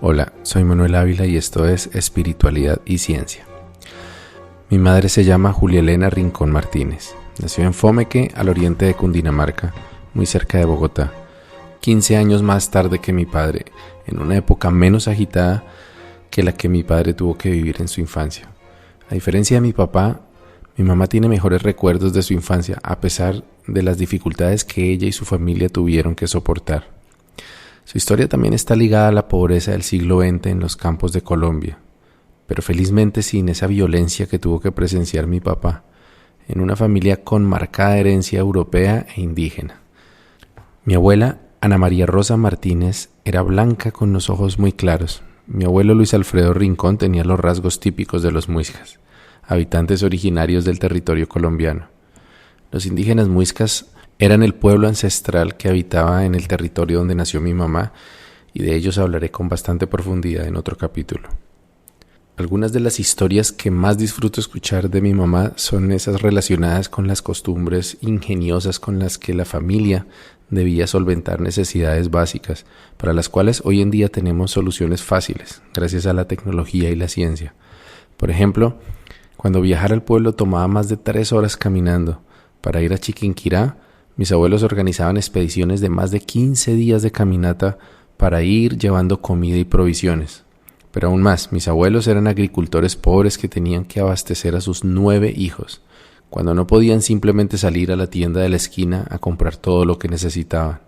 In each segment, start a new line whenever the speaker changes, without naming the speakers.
Hola, soy Manuel Ávila y esto es Espiritualidad y Ciencia. Mi madre se llama Julia Elena Rincón Martínez. Nació en Fomeque, al oriente de Cundinamarca, muy cerca de Bogotá. 15 años más tarde que mi padre, en una época menos agitada que la que mi padre tuvo que vivir en su infancia. A diferencia de mi papá, mi mamá tiene mejores recuerdos de su infancia, a pesar de las dificultades que ella y su familia tuvieron que soportar. Su historia también está ligada a la pobreza del siglo XX en los campos de Colombia, pero felizmente sin esa violencia que tuvo que presenciar mi papá, en una familia con marcada herencia europea e indígena. Mi abuela, Ana María Rosa Martínez, era blanca con los ojos muy claros. Mi abuelo Luis Alfredo Rincón tenía los rasgos típicos de los muiscas, habitantes originarios del territorio colombiano. Los indígenas muiscas eran el pueblo ancestral que habitaba en el territorio donde nació mi mamá, y de ellos hablaré con bastante profundidad en otro capítulo. Algunas de las historias que más disfruto escuchar de mi mamá son esas relacionadas con las costumbres ingeniosas con las que la familia debía solventar necesidades básicas, para las cuales hoy en día tenemos soluciones fáciles, gracias a la tecnología y la ciencia. Por ejemplo, cuando viajar al pueblo tomaba más de 3 horas caminando. Para ir a Chiquinquirá, mis abuelos organizaban expediciones de más de 15 días de caminata para ir llevando comida y provisiones. Pero aún más, mis abuelos eran agricultores pobres que tenían que abastecer a sus 9 hijos, cuando no podían simplemente salir a la tienda de la esquina a comprar todo lo que necesitaban.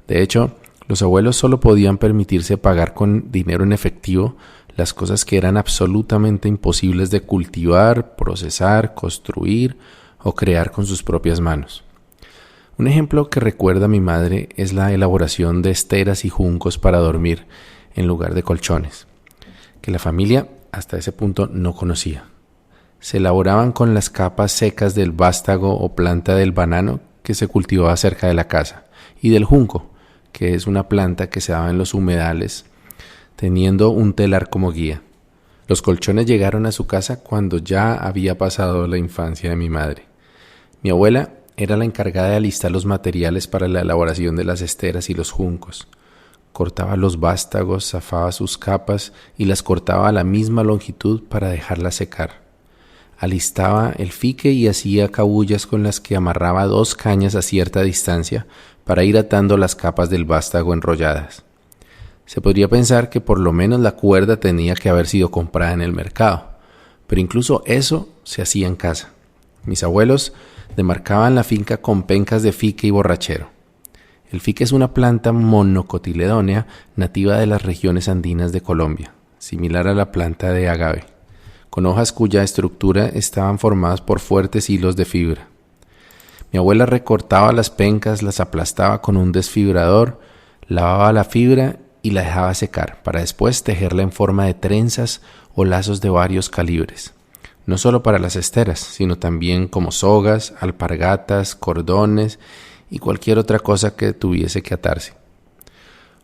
De hecho, los abuelos solo podían permitirse pagar con dinero en efectivo las cosas que eran absolutamente imposibles de cultivar, procesar, construir o crear con sus propias manos. Un ejemplo que recuerda a mi madre es la elaboración de esteras y juncos para dormir en lugar de colchones, que la familia hasta ese punto no conocía. Se elaboraban con las capas secas del vástago o planta del banano que se cultivaba cerca de la casa, y del junco, que es una planta que se daba en los humedales, teniendo un telar como guía. Los colchones llegaron a su casa cuando ya había pasado la infancia de mi madre. Mi abuela era la encargada de alistar los materiales para la elaboración de las esteras y los juncos. Cortaba los vástagos, zafaba sus capas y las cortaba a la misma longitud para dejarlas secar. Alistaba el fique y hacía cabullas con las que amarraba 2 cañas a cierta distancia para ir atando las capas del vástago enrolladas. Se podría pensar que por lo menos la cuerda tenía que haber sido comprada en el mercado, pero incluso eso se hacía en casa. Mis abuelos demarcaban la finca con pencas de fique y borrachero. El fique es una planta monocotiledónea nativa de las regiones andinas de Colombia, similar a la planta de agave, con hojas cuya estructura estaban formadas por fuertes hilos de fibra. Mi abuela recortaba las pencas, las aplastaba con un desfibrador, lavaba la fibra y la dejaba secar, para después tejerla en forma de trenzas o lazos de varios calibres. No solo para las esteras, sino también como sogas, alpargatas, cordones y cualquier otra cosa que tuviese que atarse.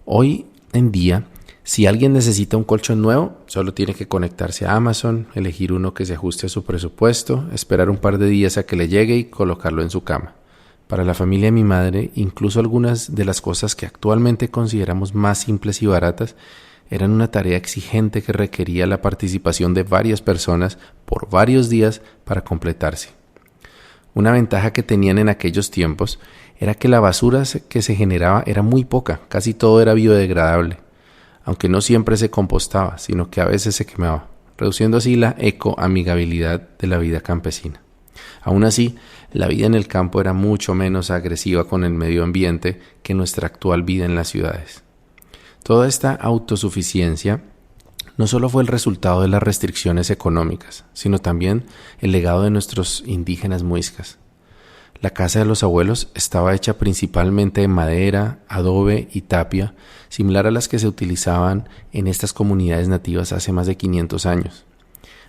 Hoy en día, si alguien necesita un colchón nuevo, solo tiene que conectarse a Amazon, elegir uno que se ajuste a su presupuesto, esperar un par de días a que le llegue y colocarlo en su cama. Para la familia de mi madre, incluso algunas de las cosas que actualmente consideramos más simples y baratas eran una tarea exigente que requería la participación de varias personas por varios días para completarse. Una ventaja que tenían en aquellos tiempos era que la basura que se generaba era muy poca, casi todo era biodegradable, aunque no siempre se compostaba, sino que a veces se quemaba, reduciendo así la ecoamigabilidad de la vida campesina. Aún así, la vida en el campo era mucho menos agresiva con el medio ambiente que nuestra actual vida en las ciudades. Toda esta autosuficiencia no solo fue el resultado de las restricciones económicas, sino también el legado de nuestros indígenas muiscas. La casa de los abuelos estaba hecha principalmente de madera, adobe y tapia, similar a las que se utilizaban en estas comunidades nativas hace más de 500 años.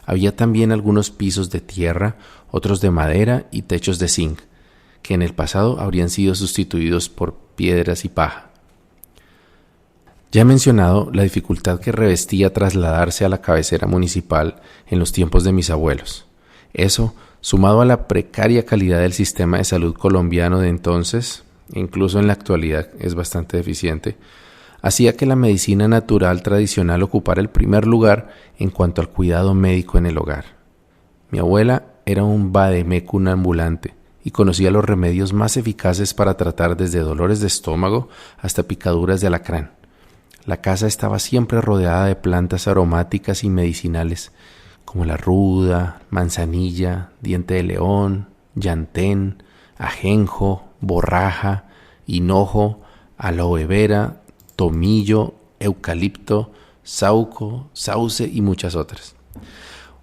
Había también algunos pisos de tierra, otros de madera y techos de zinc, que en el pasado habrían sido sustituidos por piedras y paja. Ya he mencionado la dificultad que revestía trasladarse a la cabecera municipal en los tiempos de mis abuelos. Eso, sumado a la precaria calidad del sistema de salud colombiano de entonces, incluso en la actualidad es bastante deficiente, hacía que la medicina natural tradicional ocupara el primer lugar en cuanto al cuidado médico en el hogar. Mi abuela era un vademécum ambulante y conocía los remedios más eficaces para tratar desde dolores de estómago hasta picaduras de alacrán. La casa estaba siempre rodeada de plantas aromáticas y medicinales, como la ruda, manzanilla, diente de león, llantén, ajenjo, borraja, hinojo, aloe vera, tomillo, eucalipto, sauco, sauce y muchas otras.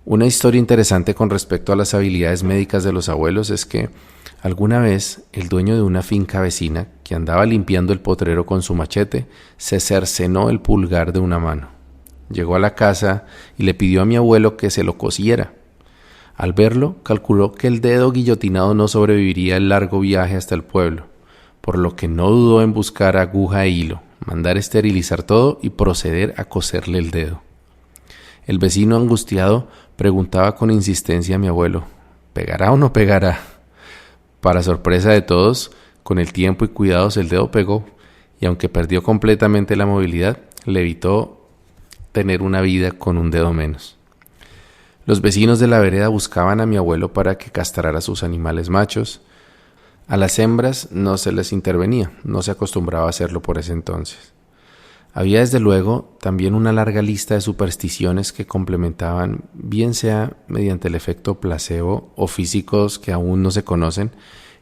Una historia interesante con respecto a las habilidades médicas de los abuelos es que alguna vez el dueño de una finca vecina que andaba limpiando el potrero con su machete se cercenó el pulgar de una mano. Llegó a la casa y le pidió a mi abuelo que se lo cosiera. Al verlo, calculó que el dedo guillotinado no sobreviviría el largo viaje hasta el pueblo, por lo que no dudó en buscar aguja e hilo, mandar esterilizar todo y proceder a coserle el dedo. El vecino angustiado preguntaba con insistencia a mi abuelo, ¿pegará o no pegará? Para sorpresa de todos, con el tiempo y cuidados el dedo pegó, y aunque perdió completamente la movilidad, le evitó tener una vida con un dedo menos. Los vecinos de la vereda buscaban a mi abuelo para que castrara a sus animales machos. A las hembras no se les intervenía, no se acostumbraba a hacerlo por ese entonces. Había desde luego también una larga lista de supersticiones que complementaban, bien sea mediante el efecto placebo o físicos que aún no se conocen,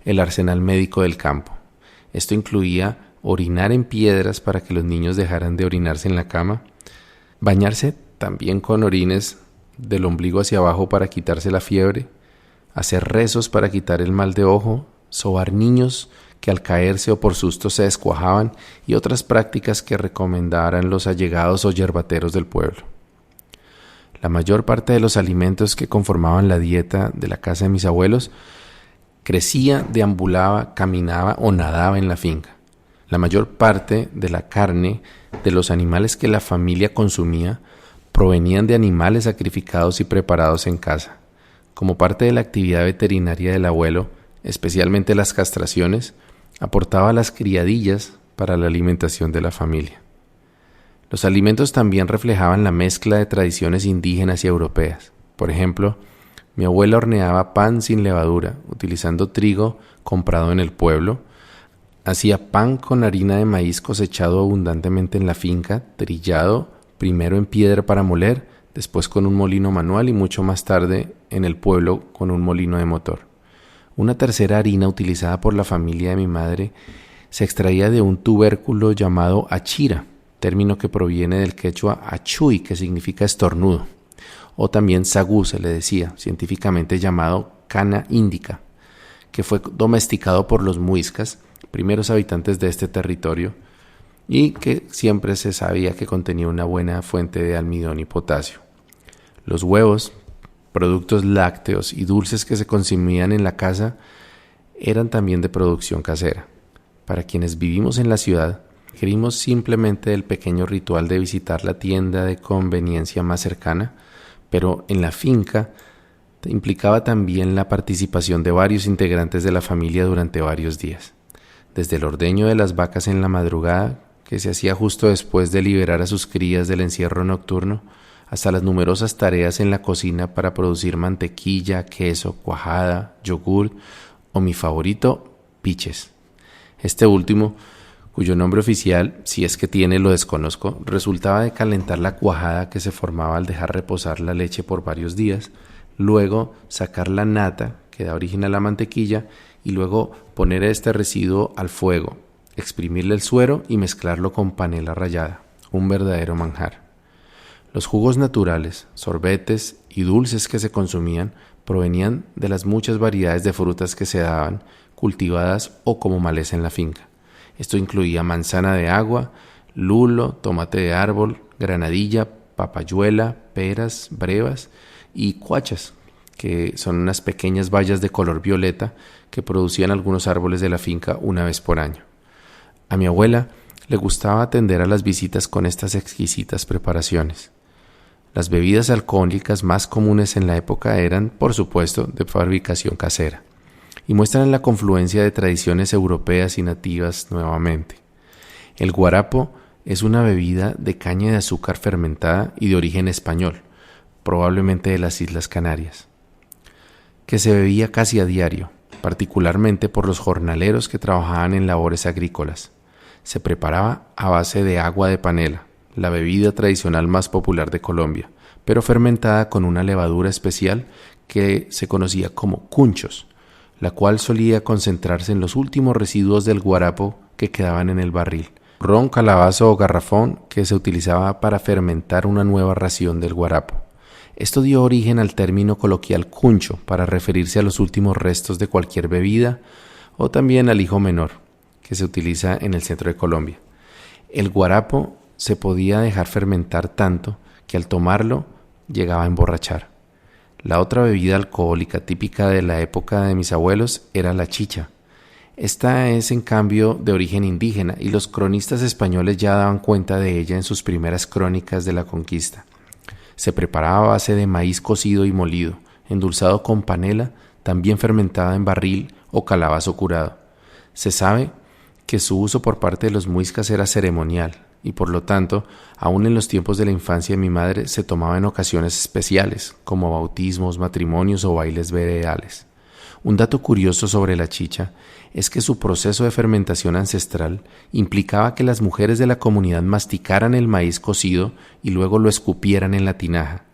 el arsenal médico del campo. Esto incluía orinar en piedras para que los niños dejaran de orinarse en la cama, bañarse también con orines del ombligo hacia abajo para quitarse la fiebre, hacer rezos para quitar el mal de ojo, sobar niños que al caerse o por susto se descuajaban y otras prácticas que recomendaran los allegados o yerbateros del pueblo. La mayor parte de los alimentos que conformaban la dieta de la casa de mis abuelos crecía, deambulaba, caminaba o nadaba en la finca. La mayor parte de la carne de los animales que la familia consumía provenían de animales sacrificados y preparados en casa. Como parte de la actividad veterinaria del abuelo, especialmente las castraciones, aportaba las criadillas para la alimentación de la familia. Los alimentos también reflejaban la mezcla de tradiciones indígenas y europeas. Por ejemplo, mi abuela horneaba pan sin levadura, utilizando trigo comprado en el pueblo. Hacía pan con harina de maíz cosechado abundantemente en la finca, trillado primero en piedra para moler, después con un molino manual y mucho más tarde en el pueblo con un molino de motor. Una tercera harina utilizada por la familia de mi madre se extraía de un tubérculo llamado achira, término que proviene del quechua achuy, que significa estornudo, o también sagú se le decía, científicamente llamado cana índica, que fue domesticado por los muiscas, primeros habitantes de este territorio, y que siempre se sabía que contenía una buena fuente de almidón y potasio. Los huevos, productos lácteos y dulces que se consumían en la casa eran también de producción casera. Para quienes vivimos en la ciudad, requerimos simplemente el pequeño ritual de visitar la tienda de conveniencia más cercana, pero en la finca implicaba también la participación de varios integrantes de la familia durante varios días. Desde el ordeño de las vacas en la madrugada, que se hacía justo después de liberar a sus crías del encierro nocturno, hasta las numerosas tareas en la cocina para producir mantequilla, queso, cuajada, yogur o mi favorito, piches. Este último, cuyo nombre oficial, si es que tiene, lo desconozco, resultaba de calentar la cuajada que se formaba al dejar reposar la leche por varios días, luego sacar la nata que da origen a la mantequilla y luego poner este residuo al fuego, exprimirle el suero y mezclarlo con panela rallada, un verdadero manjar. Los jugos naturales, sorbetes y dulces que se consumían provenían de las muchas variedades de frutas que se daban, cultivadas o como maleza en la finca. Esto incluía manzana de agua, lulo, tomate de árbol, granadilla, papayuela, peras, brevas y cuachas, que son unas pequeñas bayas de color violeta que producían algunos árboles de la finca una vez por año. A mi abuela le gustaba atender a las visitas con estas exquisitas preparaciones. Las bebidas alcohólicas más comunes en la época eran, por supuesto, de fabricación casera, y muestran la confluencia de tradiciones europeas y nativas nuevamente. El guarapo es una bebida de caña de azúcar fermentada y de origen español, probablemente de las Islas Canarias, que se bebía casi a diario, particularmente por los jornaleros que trabajaban en labores agrícolas. Se preparaba a base de agua de panela, la bebida tradicional más popular de Colombia, pero fermentada con una levadura especial que se conocía como cunchos, la cual solía concentrarse en los últimos residuos del guarapo que quedaban en el barril, ron, calabazo o garrafón que se utilizaba para fermentar una nueva ración del guarapo. Esto dio origen al término coloquial cuncho para referirse a los últimos restos de cualquier bebida o también al hijo menor, que se utiliza en el centro de Colombia. El guarapo se podía dejar fermentar tanto que al tomarlo llegaba a emborrachar. La otra bebida alcohólica típica de la época de mis abuelos era la chicha. Esta es en cambio de origen indígena y los cronistas españoles ya daban cuenta de ella en sus primeras crónicas de la conquista. Se preparaba a base de maíz cocido y molido, endulzado con panela, también fermentada en barril o calabazo curado. Se sabe que su uso por parte de los muiscas era ceremonial y por lo tanto, aún en los tiempos de la infancia de mi madre, se tomaba en ocasiones especiales, como bautismos, matrimonios o bailes veredales. Un dato curioso sobre la chicha es que su proceso de fermentación ancestral implicaba que las mujeres de la comunidad masticaran el maíz cocido y luego lo escupieran en la tinaja.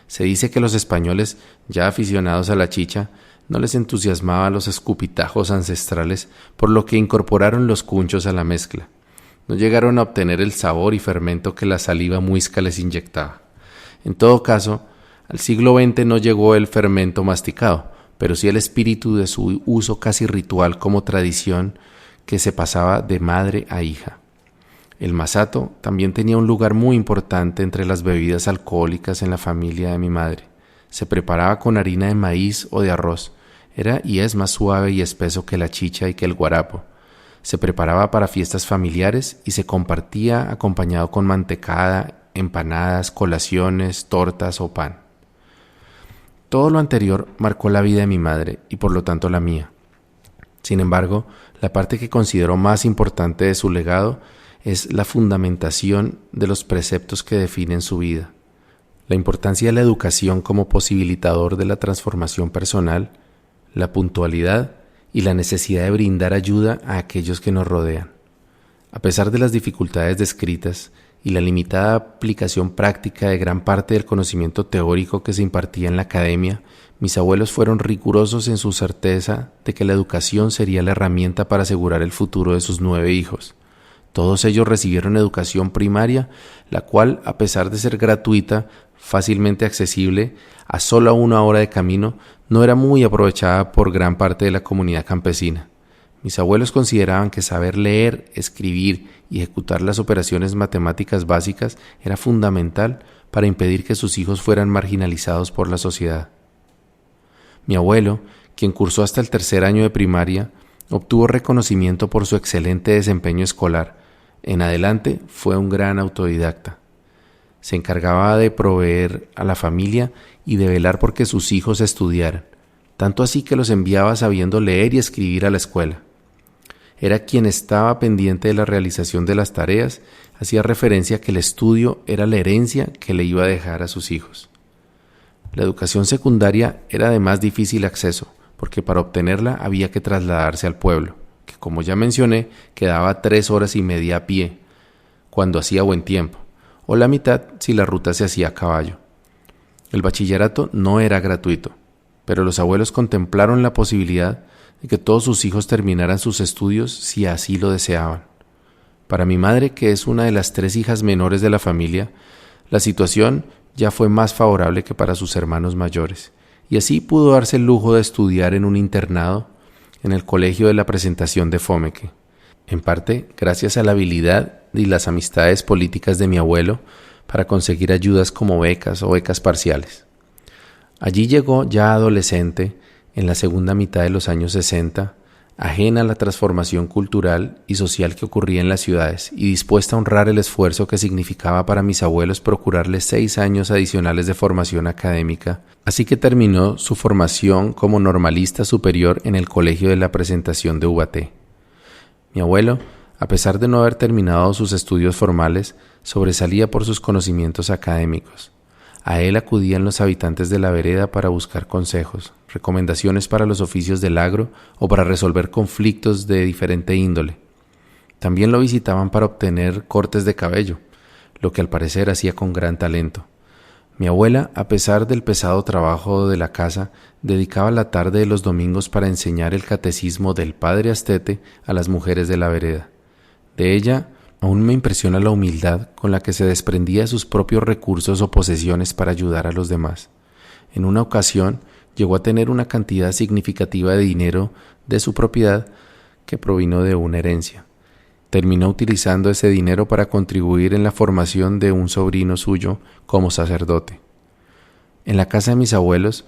Se dice que los españoles, ya aficionados a la chicha, no les entusiasmaban los escupitajos ancestrales, por lo que incorporaron los cunchos a la mezcla. No llegaron a obtener el sabor y fermento que la saliva muisca les inyectaba. En todo caso, al siglo XX no llegó el fermento masticado, pero sí el espíritu de su uso casi ritual como tradición que se pasaba de madre a hija. El masato también tenía un lugar muy importante entre las bebidas alcohólicas en la familia de mi madre. Se preparaba con harina de maíz o de arroz. Era y es más suave y espeso que la chicha y que el guarapo. Se preparaba para fiestas familiares y se compartía acompañado con mantecada, empanadas, colaciones, tortas o pan. Todo lo anterior marcó la vida de mi madre y por lo tanto la mía. Sin embargo, la parte que considero más importante de su legado es la fundamentación de los preceptos que definen su vida. La importancia de la educación como posibilitador de la transformación personal, la puntualidad y la necesidad de brindar ayuda a aquellos que nos rodean. A pesar de las dificultades descritas y la limitada aplicación práctica de gran parte del conocimiento teórico que se impartía en la academia, mis abuelos fueron rigurosos en su certeza de que la educación sería la herramienta para asegurar el futuro de sus 9 hijos. Todos ellos recibieron educación primaria, la cual, a pesar de ser gratuita, fácilmente accesible, a solo 1 hora de camino, no era muy aprovechada por gran parte de la comunidad campesina. Mis abuelos consideraban que saber leer, escribir y ejecutar las operaciones matemáticas básicas era fundamental para impedir que sus hijos fueran marginalizados por la sociedad. Mi abuelo, quien cursó hasta el 3er año de primaria, obtuvo reconocimiento por su excelente desempeño escolar. En adelante fue un gran autodidacta. Se encargaba de proveer a la familia y de velar por que sus hijos estudiaran, tanto así que los enviaba sabiendo leer y escribir a la escuela. Era quien estaba pendiente de la realización de las tareas, hacía referencia a que el estudio era la herencia que le iba a dejar a sus hijos. La educación secundaria era de más difícil acceso, porque para obtenerla había que trasladarse al pueblo, que como ya mencioné, quedaba 3 horas y media a pie, cuando hacía buen tiempo, o la mitad si la ruta se hacía a caballo. El bachillerato no era gratuito, pero los abuelos contemplaron la posibilidad de que todos sus hijos terminaran sus estudios si así lo deseaban. Para mi madre, que es una de las 3 hijas menores de la familia, la situación ya fue más favorable que para sus hermanos mayores, y así pudo darse el lujo de estudiar en un internado en el Colegio de la Presentación de Fomeque, en parte gracias a la habilidad y las amistades políticas de mi abuelo para conseguir ayudas como becas o becas parciales. Allí llegó ya adolescente, en la segunda mitad de los años 60, ajena a la transformación cultural y social que ocurría en las ciudades y dispuesta a honrar el esfuerzo que significaba para mis abuelos procurarles 6 años adicionales de formación académica, así que terminó su formación como normalista superior en el Colegio de la Presentación de Ubaté. Mi abuelo A pesar de no haber terminado sus estudios formales, sobresalía por sus conocimientos académicos. A él acudían los habitantes de la vereda para buscar consejos, recomendaciones para los oficios del agro o para resolver conflictos de diferente índole. También lo visitaban para obtener cortes de cabello, lo que al parecer hacía con gran talento. Mi abuela, a pesar del pesado trabajo de la casa, dedicaba la tarde de los domingos para enseñar el catecismo del Padre Astete a las mujeres de la vereda. De ella aún me impresiona la humildad con la que se desprendía de sus propios recursos o posesiones para ayudar a los demás. En una ocasión llegó a tener una cantidad significativa de dinero de su propiedad que provino de una herencia. Terminó utilizando ese dinero para contribuir en la formación de un sobrino suyo como sacerdote. En la casa de mis abuelos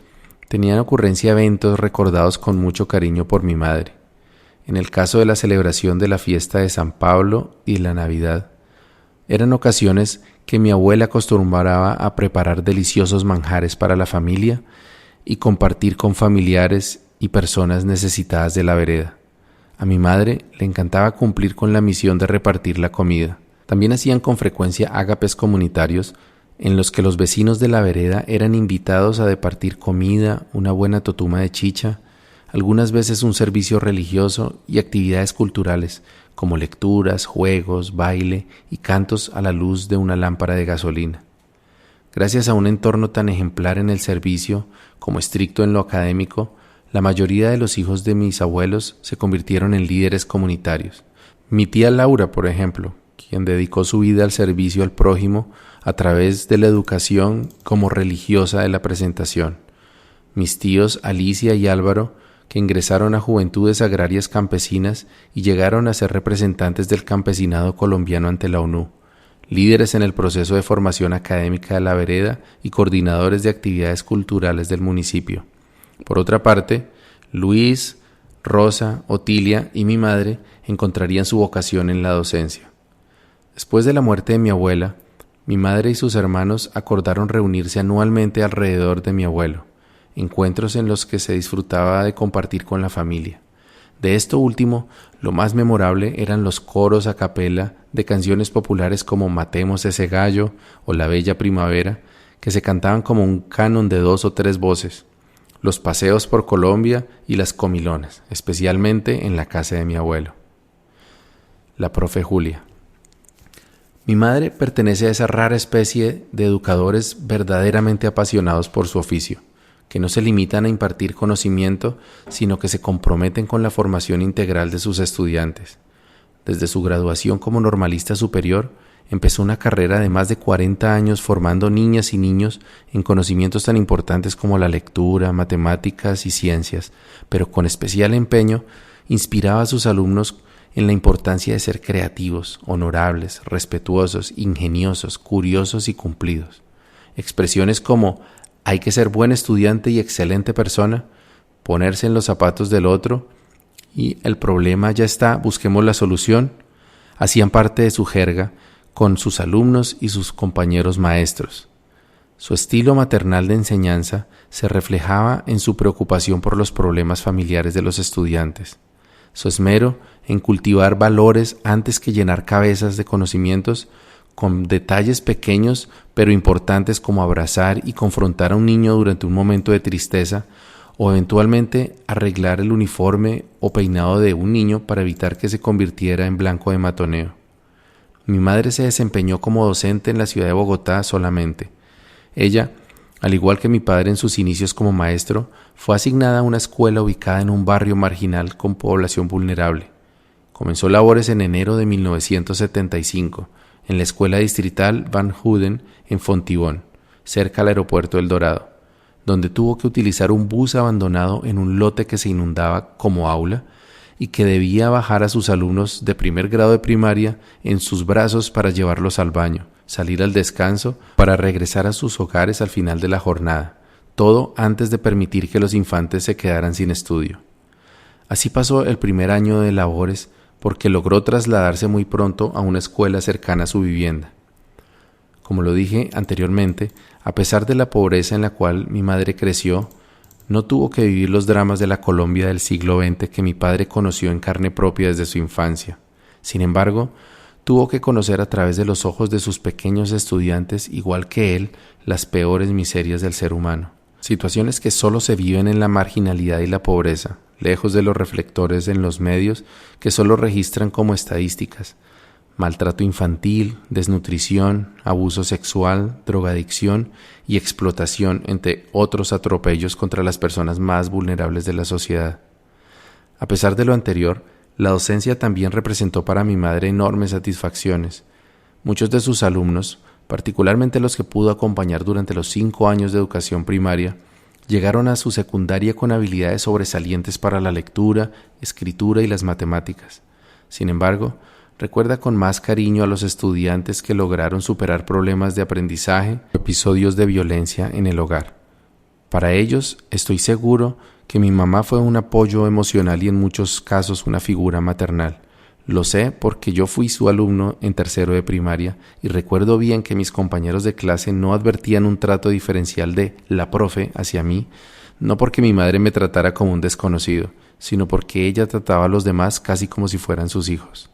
tenían ocurrencia eventos recordados con mucho cariño por mi madre. En el caso de la celebración de la fiesta de San Pablo y la Navidad, eran ocasiones que mi abuela acostumbraba a preparar deliciosos manjares para la familia y compartir con familiares y personas necesitadas de la vereda. A mi madre le encantaba cumplir con la misión de repartir la comida. También hacían con frecuencia ágapes comunitarios en los que los vecinos de la vereda eran invitados a departir comida, una buena totuma de chicha, algunas veces un servicio religioso y actividades culturales como lecturas, juegos, baile y cantos a la luz de una lámpara de gasolina. Gracias a un entorno tan ejemplar en el servicio como estricto en lo académico, la mayoría de los hijos de mis abuelos se convirtieron en líderes comunitarios. Mi tía Laura, por ejemplo, quien dedicó su vida al servicio al prójimo a través de la educación como religiosa de la presentación. Mis tíos Alicia y Álvaro, que ingresaron a Juventudes Agrarias Campesinas y llegaron a ser representantes del campesinado colombiano ante la ONU, líderes en el proceso de formación académica de la vereda y coordinadores de actividades culturales del municipio. Por otra parte, Luis, Rosa, Otilia y mi madre encontrarían su vocación en la docencia. Después de la muerte de mi abuela, mi madre y sus hermanos acordaron reunirse anualmente alrededor de mi abuelo, encuentros en los que se disfrutaba de compartir con la familia. De esto último, lo más memorable eran los coros a capela de canciones populares como Matemos ese gallo o La Bella Primavera, que se cantaban como un canon de 2 o 3 voces, los paseos por Colombia y las comilonas, especialmente en la casa de mi abuelo. La profe Julia. Mi madre pertenece a esa rara especie de educadores verdaderamente apasionados por su oficio, que no se limitan a impartir conocimiento, sino que se comprometen con la formación integral de sus estudiantes. Desde su graduación como normalista superior, empezó una carrera de más de 40 años formando niñas y niños en conocimientos tan importantes como la lectura, matemáticas y ciencias, pero con especial empeño inspiraba a sus alumnos en la importancia de ser creativos, honorables, respetuosos, ingeniosos, curiosos y cumplidos. Expresiones como hay que ser buen estudiante y excelente persona, ponerse en los zapatos del otro y el problema ya está, busquemos la solución, hacían parte de su jerga con sus alumnos y sus compañeros maestros. Su estilo maternal de enseñanza se reflejaba en su preocupación por los problemas familiares de los estudiantes, su esmero en cultivar valores antes que llenar cabezas de conocimientos, con detalles pequeños pero importantes como abrazar y confrontar a un niño durante un momento de tristeza o eventualmente arreglar el uniforme o peinado de un niño para evitar que se convirtiera en blanco de matoneo. Mi madre se desempeñó como docente en la ciudad de Bogotá solamente. Ella, al igual que mi padre en sus inicios como maestro, fue asignada a una escuela ubicada en un barrio marginal con población vulnerable. Comenzó labores en enero de 1975 en la escuela distrital Van Houten en Fontibón, cerca al aeropuerto del Dorado, donde tuvo que utilizar un bus abandonado en un lote que se inundaba como aula y que debía bajar a sus alumnos de primer grado de primaria en sus brazos para llevarlos al baño, salir al descanso, para regresar a sus hogares al final de la jornada, todo antes de permitir que los infantes se quedaran sin estudio. Así pasó el primer año de labores porque logró trasladarse muy pronto a una escuela cercana a su vivienda. Como lo dije anteriormente, a pesar de la pobreza en la cual mi madre creció, no tuvo que vivir los dramas de la Colombia del siglo XX que mi padre conoció en carne propia desde su infancia. Sin embargo, tuvo que conocer a través de los ojos de sus pequeños estudiantes, igual que él, las peores miserias del ser humano. Situaciones que solo se viven en la marginalidad y la pobreza, lejos de los reflectores en los medios que solo registran como estadísticas. Maltrato infantil, desnutrición, abuso sexual, drogadicción y explotación, entre otros atropellos contra las personas más vulnerables de la sociedad. A pesar de lo anterior, la docencia también representó para mi madre enormes satisfacciones. Muchos de sus alumnos, particularmente los que pudo acompañar durante los 5 años de educación primaria, llegaron a su secundaria con habilidades sobresalientes para la lectura, escritura y las matemáticas. Sin embargo, recuerda con más cariño a los estudiantes que lograron superar problemas de aprendizaje o episodios de violencia en el hogar. Para ellos, estoy seguro que mi mamá fue un apoyo emocional y en muchos casos una figura maternal. Lo sé porque yo fui su alumno en tercero de primaria y recuerdo bien que mis compañeros de clase no advertían un trato diferencial de la profe hacia mí, no porque mi madre me tratara como un desconocido, sino porque ella trataba a los demás casi como si fueran sus hijos.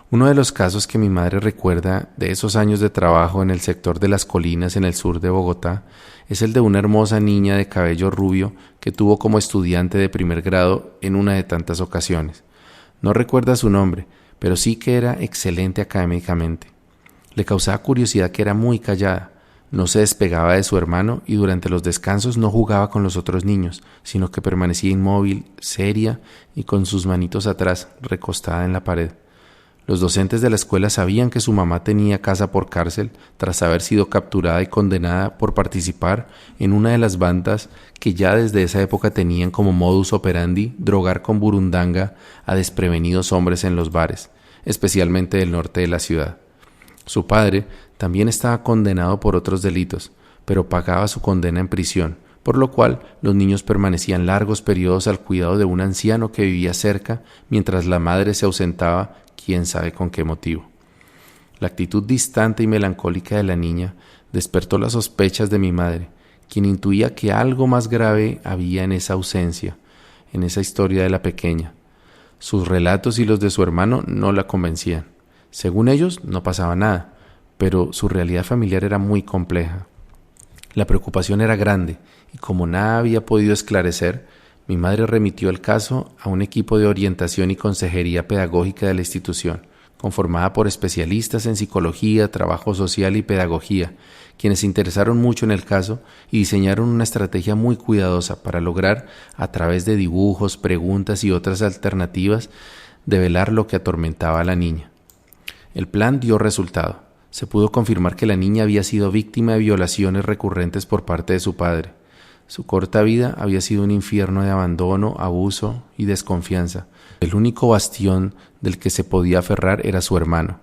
Uno de los casos que mi madre recuerda de esos años de trabajo en el sector de las colinas en el sur de Bogotá es el de una hermosa niña de cabello rubio que tuvo como estudiante de primer grado en una de tantas ocasiones. No recuerda su nombre, pero sí que era excelente académicamente. Le causaba curiosidad que era muy callada, no se despegaba de su hermano y durante los descansos no jugaba con los otros niños, sino que permanecía inmóvil, seria y con sus manitos atrás, recostada en la pared. Los docentes de la escuela sabían que su mamá tenía casa por cárcel tras haber sido capturada y condenada por participar en una de las bandas que ya desde esa época tenían como modus operandi drogar con burundanga a desprevenidos hombres en los bares, especialmente del norte de la ciudad. Su padre también estaba condenado por otros delitos, pero pagaba su condena en prisión, por lo cual los niños permanecían largos periodos al cuidado de un anciano que vivía cerca mientras la madre se ausentaba, quién sabe con qué motivo. La actitud distante y melancólica de la niña despertó las sospechas de mi madre, quien intuía que algo más grave había en esa ausencia, en esa historia de la pequeña. Sus relatos y los de su hermano no la convencían. Según ellos, no pasaba nada, pero su realidad familiar era muy compleja. La preocupación era grande, y como nada había podido esclarecer, mi madre remitió el caso a un equipo de orientación y consejería pedagógica de la institución, conformada por especialistas en psicología, trabajo social y pedagogía, quienes se interesaron mucho en el caso y diseñaron una estrategia muy cuidadosa para lograr, a través de dibujos, preguntas y otras alternativas, develar lo que atormentaba a la niña. El plan dio resultado. Se pudo confirmar que la niña había sido víctima de violaciones recurrentes por parte de su padre. Su corta vida había sido un infierno de abandono, abuso y desconfianza. El único bastión del que se podía aferrar era su hermano.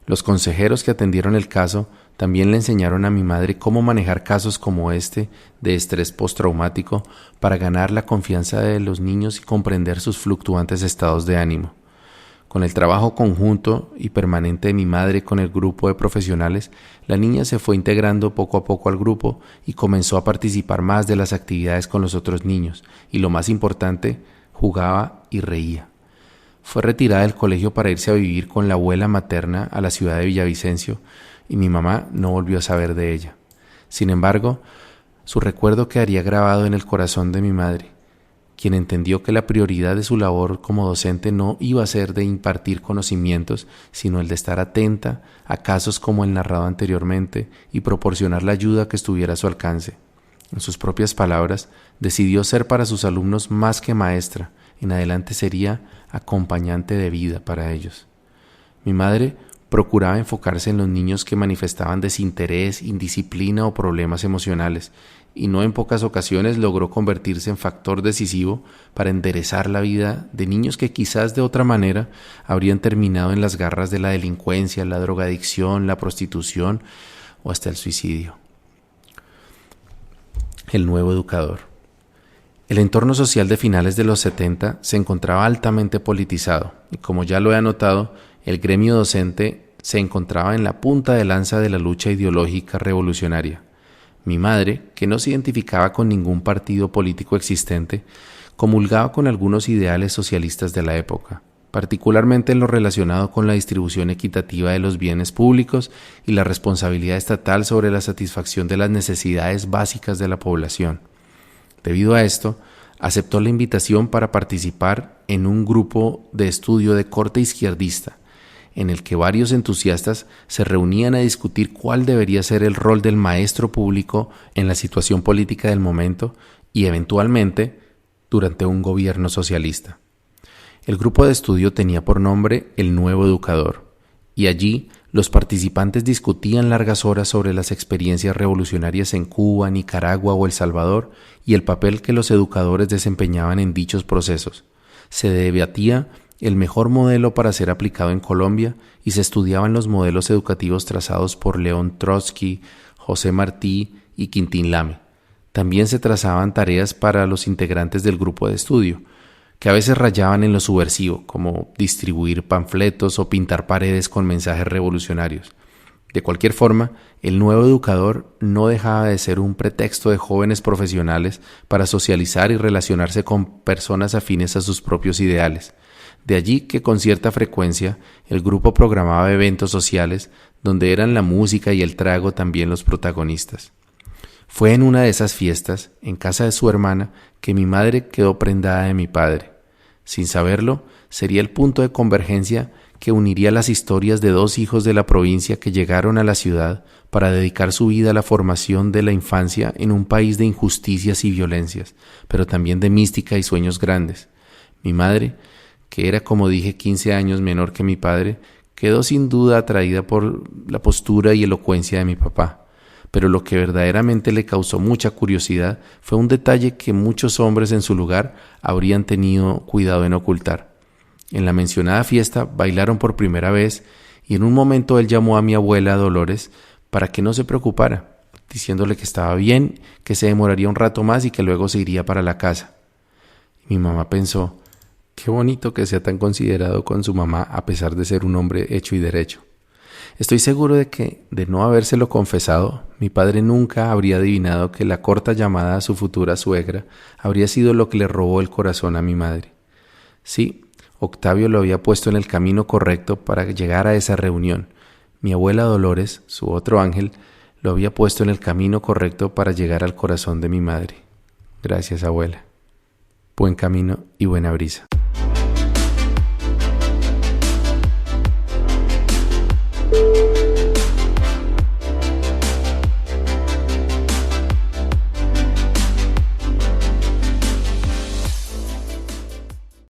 Los consejeros que atendieron el caso también le enseñaron a mi madre cómo manejar casos como este de estrés postraumático para ganar la confianza de los niños y comprender sus fluctuantes estados de ánimo. Con el trabajo conjunto y permanente de mi madre con el grupo de profesionales, la niña se fue integrando poco a poco al grupo y comenzó a participar más de las actividades con los otros niños y, lo más importante, jugaba y reía. Fue retirada del colegio para irse a vivir con la abuela materna a la ciudad de Villavicencio y mi mamá no volvió a saber de ella. Sin embargo, su recuerdo quedaría grabado en el corazón de mi madre, quien entendió que la prioridad de su labor como docente no iba a ser de impartir conocimientos, sino el de estar atenta a casos como el narrado anteriormente y proporcionar la ayuda que estuviera a su alcance. En sus propias palabras, decidió ser para sus alumnos más que maestra, en adelante sería acompañante de vida para ellos. Mi madre procuraba enfocarse en los niños que manifestaban desinterés, indisciplina o problemas emocionales, y no en pocas ocasiones logró convertirse en factor decisivo para enderezar la vida de niños que quizás de otra manera habrían terminado en las garras de la delincuencia, la drogadicción, la prostitución o hasta el suicidio. El nuevo educador. El entorno social de finales de los 70 se encontraba altamente politizado y, como ya lo he anotado, el gremio docente se encontraba en la punta de lanza de la lucha ideológica revolucionaria. Mi madre, que no se identificaba con ningún partido político existente, comulgaba con algunos ideales socialistas de la época. particularmente en lo relacionado con la distribución equitativa de los bienes públicos y la responsabilidad estatal sobre la satisfacción de las necesidades básicas de la población. Debido a esto, aceptó la invitación para participar en un grupo de estudio de corte izquierdista, en el que varios entusiastas se reunían a discutir cuál debería ser el rol del maestro público en la situación política del momento y, eventualmente, durante un gobierno socialista. El grupo de estudio tenía por nombre El Nuevo Educador, y allí los participantes discutían largas horas sobre las experiencias revolucionarias en Cuba, Nicaragua o El Salvador y el papel que los educadores desempeñaban en dichos procesos. Se debatía el mejor modelo para ser aplicado en Colombia y se estudiaban los modelos educativos trazados por León Trotsky, José Martí y Quintín Lame. También se trazaban tareas para los integrantes del grupo de estudio, que a veces rayaban en lo subversivo, como distribuir panfletos o pintar paredes con mensajes revolucionarios. De cualquier forma, el Nuevo Educador no dejaba de ser un pretexto de jóvenes profesionales para socializar y relacionarse con personas afines a sus propios ideales. De allí que con cierta frecuencia el grupo programaba eventos sociales donde eran la música y el trago también los protagonistas. Fue en una de esas fiestas, en casa de su hermana, que mi madre quedó prendada de mi padre. Sin saberlo, sería el punto de convergencia que uniría las historias de dos hijos de la provincia que llegaron a la ciudad para dedicar su vida a la formación de la infancia en un país de injusticias y violencias, pero también de mística y sueños grandes. Mi madre, que era, como dije, 15 años menor que mi padre, quedó sin duda atraída por la postura y elocuencia de mi papá. Pero lo que verdaderamente le causó mucha curiosidad fue un detalle que muchos hombres en su lugar habrían tenido cuidado en ocultar. En la mencionada fiesta bailaron por primera vez y en un momento él llamó a mi abuela Dolores para que no se preocupara, diciéndole que estaba bien, que se demoraría un rato más y que luego se iría para la casa. Mi mamá pensó, qué bonito que sea tan considerado con su mamá a pesar de ser un hombre hecho y derecho. Estoy seguro de que, de no habérselo confesado, mi padre nunca habría adivinado que la corta llamada a su futura suegra habría sido lo que le robó el corazón a mi madre. Sí, Octavio lo había puesto en el camino correcto para llegar a esa reunión. Mi abuela Dolores, su otro ángel, lo había puesto en el camino correcto para llegar al corazón de mi madre. Gracias, abuela. Buen camino y buena brisa.